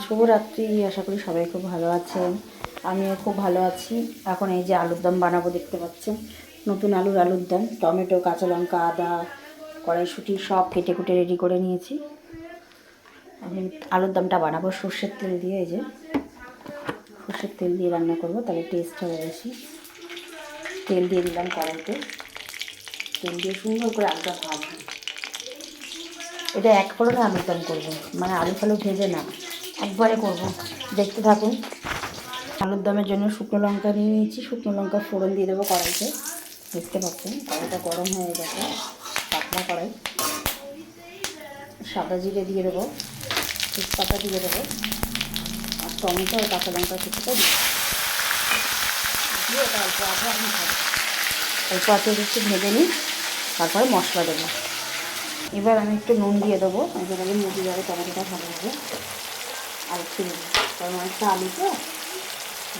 শুভরাত্রি। আশা করি সবাই খুব ভালো আছেন, আমিও খুব ভালো আছি। এখন এই যে আলুর দম বানাবো, দেখতে পাচ্ছেন নতুন আলুর দম। টমেটো, কাঁচা লঙ্কা, আদা, কড়াইশুঁটি সব কেটে কুটে রেডি করে নিয়েছি। আমি আলুর দমটা বানাবো সর্ষের তেল দিয়ে। এই যে সর্ষের তেল দিয়ে রান্না করব, তাহলে টেস্ট হবে বেশি। তেল দিয়ে দিলাম কড়াইতে, তেল দিয়ে সুন্দর করে আলুটা ভাজবো। এটা এক ফোড়নে আলুর দম করবো, মানে আলু ফালু ভেজে না, একবারে করব। দেখতে থাকুন। আলুর দমের জন্য শুকনো লঙ্কা নিয়ে নিয়েছি, শুকনো লঙ্কা ফোড়ন দিয়ে দেবো কড়াইতে। দেখতে পাচ্ছেন কড়াইটা গরম হয়ে গেছে, পাতলা কড়াই। সাদা জিরে দিয়ে দেবো, তেজপাতা দিয়ে দেবো, আর টমেটো আর কাঁচা লঙ্কা কিছুটা দিয়ে ওটা অল্প আধা আমি ভাজবো। অল্প আঁচে একটু ভেজে নিই, তারপরে মশলা দেবো। এবার আমি একটু নুন দিয়ে দেবো, যেভাবে মুড়ি যাবে টমেটোটা ভালো হবে। আর একটু নেবো, কারণ অনেকটা আলু তো,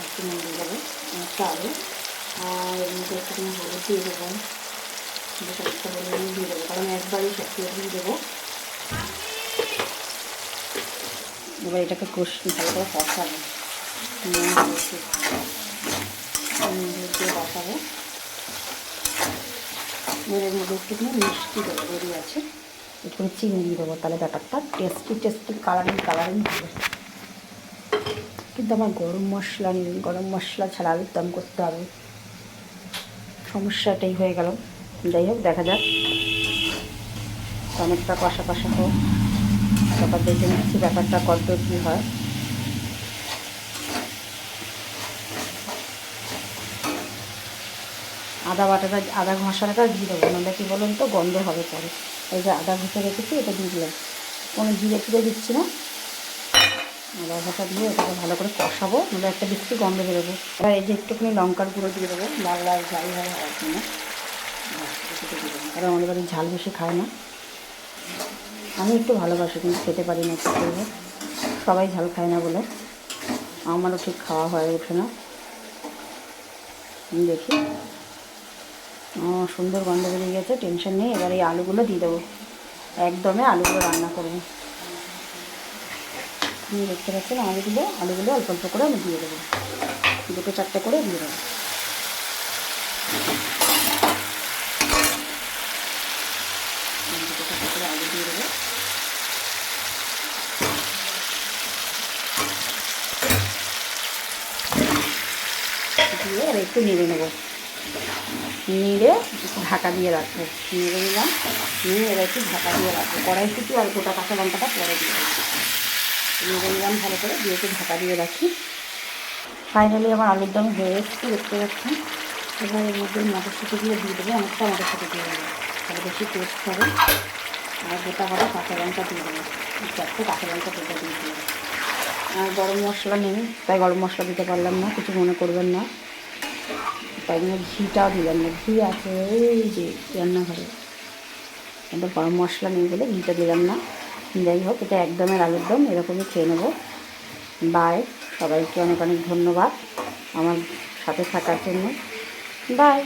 একটু নুন দিয়ে দেবো, অনেকটা আলু। আর এর মধ্যে একটুখানি হলুদ দিয়ে দেবো, একটা হলুদ দিয়ে দেবো, কারণ একবারই সব দিয়ে দেবো। এবার এটাকে ভালো করে কষাবো, দিয়ে কষাবো। এর মধ্যে একটুখানি মিষ্টি দেবো, বেরিয়ে আছে, একটু চিনি দিয়ে দেবো, তাহলে ব্যাপারটা টেস্টি কালারিং হবে। কিন্তু আমার গরম মশলা নেই, গরম মশলা ছাড়া আলুর দম করতে হবে, সমস্যাটাই হয়ে গেল। যাই হোক, দেখা যাক। টমেটোটা কষা হোক, তারপর দেখে নিচ্ছি ব্যাপারটা কত কী হয়। আদা ঘষাটা দিয়ে দেবো, নাহলে কী বলুন তো, গন্ধ হবে পরে। এই যে আদা ঘষে রেখেছি, এটা দিয়ে দিলাম, কোনো জিরে ফিরে দিচ্ছি না। আদা ঘষা দিয়ে ওটাকে ভালো করে কষাবো, নাহলে একটা বেশি গন্ধ বেরোবো। এবার এই যে একটুখানি লঙ্কার গুঁড়ো দিয়ে দেবো, লাল লাল ঝাল ঝাল হওয়ার জন্য। কারণ আমাদের বাড়ি ঝাল বেশি খায় না, আমি একটু ভালোবাসি কিন্তু খেতে পারি না, কী করবো, সবাই ঝাল খায় না বলে। আমারও ঠিক খাওয়া হয়ে ওঠে না। দেখি, সুন্দর গন্ধ বেরিয়ে গেছে, টেনশন নেই। এবার এই আলুগুলো দিয়ে দেবো, একদমে আলুগুলো রান্না করবো। আপনি দেখতে পাচ্ছেন আলুগুলো অল্প অল্প করে আমি দিয়ে দেবো, 2-4টে করে দিয়ে দেবো। আলু দিয়ে দেবো, দিয়ে আর একটু নেড়ে নেবো, নেড়ে ঢাকা দিয়ে রাখবো। নেড়ে নিলাম, নিয়ে এবার একটু ঢাকা দিয়ে রাখবো। কড়াইশুঁটি আর গোটা কাঁচা লঙ্কাটা পরে দিয়ে দেবো। নেড়ে নিলাম ভালো করে, দিয়ে একটু ঢাকা দিয়ে রাখি। ফাইনালি আমার আলুর দম হয়ে এসছে, দেখতে পাচ্ছেন। এবার এর মধ্যে মটরশুঁটিগুলো দিয়ে দেবো, অনেকটা মটরশুঁটি দিয়ে দেবো, তাহলে বেশি টেস্ট হবে। আর গোটা কাঁচা লঙ্কা দিয়ে দেবো, 4টে কাঁচা লঙ্কা গোটা দিয়ে দেবো। আর গরম মশলা নেই, তাই গরম মশলা দিতে পারলাম না, কিছু মনে করবেন না। তাই জন্য ঘিটাও দিলাম না, ঘি আছে এই যে রান্নাঘরে, কিন্তু গরম মশলা নেই বলে ঘিটা দিলাম না। যাই হোক, এটা একদমের আলুর দম, এরকমই খেয়ে নেবো। বাই, সবাইকে অনেক অনেক ধন্যবাদ আমার সাথে থাকার জন্য। বাই।